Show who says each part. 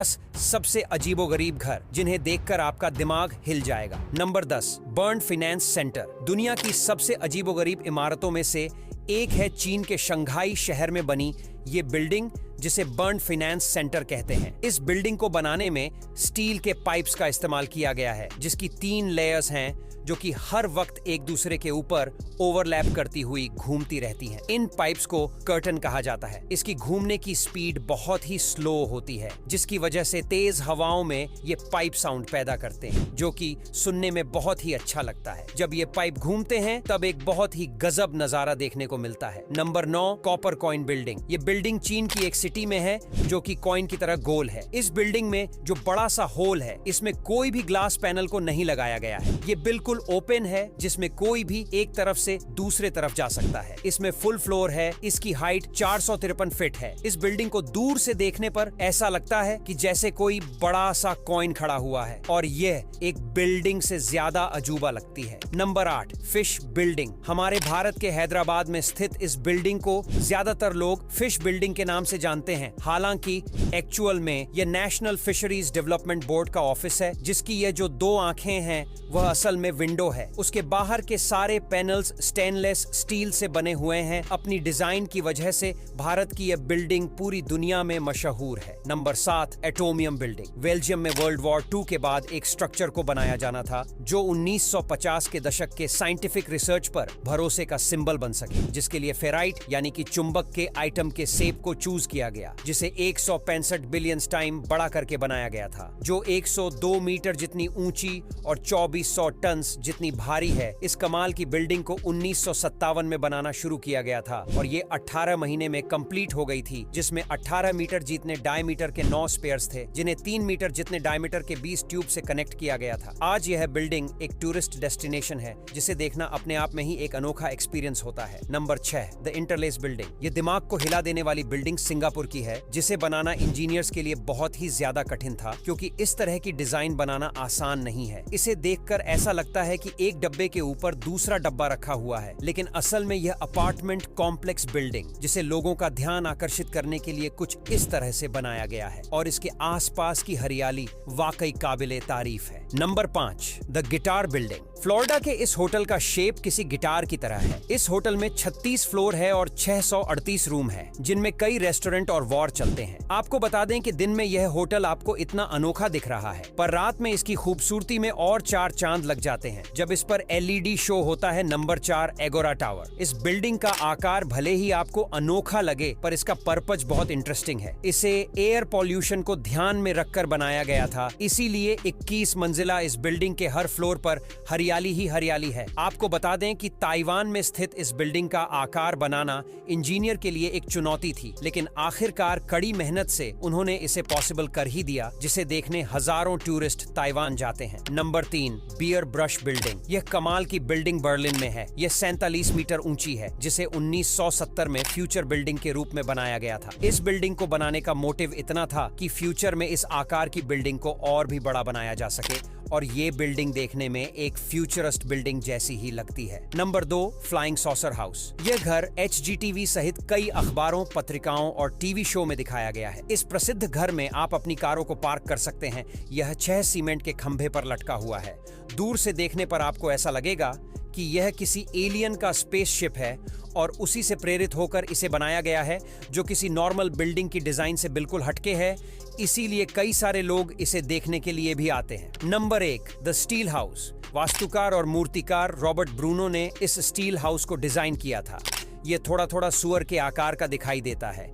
Speaker 1: सबसे अजीबोगरीब घर जिन्हें देखकर आपका दिमाग हिल जाएगा। Number 10, burn finance centre. दुनिया की सबसे अजीबोगरीब इमारतों में से एक है चीन के शंघाई शहर में बनी ये बिल्डिंग, जिसे बर्न फाइनेंस सेंटर कहते हैं। इस बिल्डिंग को बनाने में स्टील के पाइप्स का इस्तेमाल किया गया है, जिसकी 3 लेयर्स हैं जो कि हर वक्त एक दूसरे के ऊपर ओवरलैप करती हुई घूमती रहती हैं। इन पाइप्स को कर्टन कहा जाता है। इसकी घूमने की स्पीड बहुत ही स्लो होती है, जिसकी वजह से तेज हवाओं में ये पाइप साउंड पैदा करते हैं, जो कि सुनने में बहुत ही अच्छा लगता है। जब ये पाइप घूमते हैं तब एक बहुत ही गजब नजारा देखने को मिलता है। Number 9, copper coin building. ये बिल्डिंग चीन की एक सिटी में है जो कि कॉइन की तरह गोल है। इस बिल्डिंग में जो बड़ा सा होल है, इसमें कोई भी ग्लास पैनल को नहीं लगाया गया है। ये बिल्कुल ओपन है, जिसमें कोई भी एक तरफ से दूसरे तरफ जा सकता है। इसमें फुल फ्लोर है। इसकी हाइट 453 फीट है। इस बिल्डिंग को दूर से देखने पर ऐसा लगता है कि जैसे कोई बड़ा सा कॉइन खड़ा हुआ है, और यह एक बिल्डिंग से ज्यादा अजूबा लगती है। Number 8, fish building. हमारे भारत के हैदराबाद में स्थित इस बिल्डिंग को ज्यादातर लोग फिश बिल्डिंग के नाम से जानते हैं। हालांकि एक्चुअल में यह नेशनल फिशरीज डेवलपमेंट बोर्ड का ऑफिस है, जिसकी ये जो 2 आंखें हैं वह असल में विंडो है। उसके बाहर के सारे पैनल्स स्टेनलेस स्टील से बने हुए हैं। अपनी डिजाइन की वजह से भारत की यह बिल्डिंग पूरी दुनिया में मशहूर है। Number 7, Atomium building. बेल्जियम में वर्ल्ड वॉर 2 के बाद एक स्ट्रक्चर को बनाया जाना था जो 1950 के दशक के साइंटिफिक रिसर्च पर भरोसे का सिंबल बन सके, जिसके लिए फेराइट यानी कि चुंबक के आइटम के शेप को चूज किया गया, जिसे 165 बिलियन टाइम बड़ा करके बनाया गया था, जो 102 मीटर जितनी ऊंची और 2400 टन जितनी भारी है। इस कमाल की बिल्डिंग को 1957 में बनाना शुरू किया गया था और ये 18 महीने में कंप्लीट हो गई थी, जिसमें 18 मीटर जितने डायमीटर के 9 स्पेयर्स थे, जिन्हें 3 मीटर जितने डायमीटर के 20 ट्यूब से कनेक्ट किया गया था। आज यह बिल्डिंग एक टूरिस्ट डेस्टिनेशन है, जिसे देखना अपने आप में ही एक अनोखा एक्सपीरियंस होता है। Number 6, the interlace building. ये दिमाग को हिला देने वाली बिल्डिंग सिंगापुर की है, जिसे बनाना इंजीनियर्स के लिए बहुत ही ज्यादा कठिन था, क्योंकि इस तरह की डिजाइन बनाना आसान नहीं है। इसे देखकर ऐसा लगता है कि एक डब्बे के ऊपर दूसरा डब्बा रखा हुआ है, लेकिन असल में यह अपार्टमेंट कॉम्प्लेक्स बिल्डिंग, जिसे लोगों का ध्यान आकर्षित करने के लिए कुछ इस तरह से बनाया गया है, और इसके आसपास की हरियाली वाकई काबिले तारीफ है। Number 5, the guitar building. Florida के इस होटल का शेप किसी गिटार की तरह है। इस होटल में 36 फ्लोर है और 638 रूम है, जिनमें कई रेस्टोरेंट और वॉर चलते हैं। आपको बता दें कि दिन में यह होटल आपको इतना अनोखा दिख रहा है, पर रात में इसकी खूबसूरती में और 4 चांद लग जाते हैं जब इस पर LED शो होता है। Number 4, agora tower. इस बिल्डिंग का आकार भले ही आपको अनोखा लगे, पर इसका पर्पज बहुत इंटरेस्टिंग है। इसे एयर पॉल्यूशन को ध्यान में रखकर बनाया गया था, इसीलिए 21 मंजिला इस बिल्डिंग के हर फ्लोर पर हरियाली ही हरियाली है। आपको बता दें कि ताइवान में स्थित इस बिल्डिंग का आकार बनाना इंजीनियर के लिए एक चुनौती थी, लेकिन आखिरकार कड़ी मेहनत से उन्होंने इसे पॉसिबल कर ही दिया, जिसे देखने हजारों टूरिस्ट ताइवान जाते हैं। Number 3, bear brush building. यह कमाल की बिल्डिंग बर्लिन में है। यह 47 मीटर ऊंची है, जिसे 1970 में फ्यूचर बिल्डिंग के रूप में बनाया गया था। इस बिल्डिंग को बनाने का मोटिव इतना था कि फ्यूचर में इस आकार की बिल्डिंग को और भी बड़ा बनाया जा सके, और ये बिल्डिंग देखने में एक फ्यूचरिस्ट बिल्डिंग जैसी ही लगती है। Number 2, flying saucer house. यह घर HGTV सहित कई अखबारों, पत्रिकाओं और टीवी शो में दिखाया गया है। इस प्रसिद्ध घर में आप अपनी कारों को पार्क कर सकते हैं। यह 6 सीमेंट के खंभे पर लटका हुआ है। दूर से देखने पर आपको ऐसा लगेगा कि यह किसी एलियन का स्पेसशिप है, और उसी से प्रेरित होकर इसे बनाया गया है, जो किसी नॉर्मल बिल्डिंग की डिजाइन से बिल्कुल हटके है। इसीलिए कई सारे लोग इसे देखने के लिए भी आते हैं। Number 1, the steel house. वास्तुकार और मूर्तिकार रॉबर्ट ब्रूनो ने इस स्टील हाउस को डिजाइन किया था। यह थोड़ा थोड़ा सुअर के आकार का दिखाई देता है।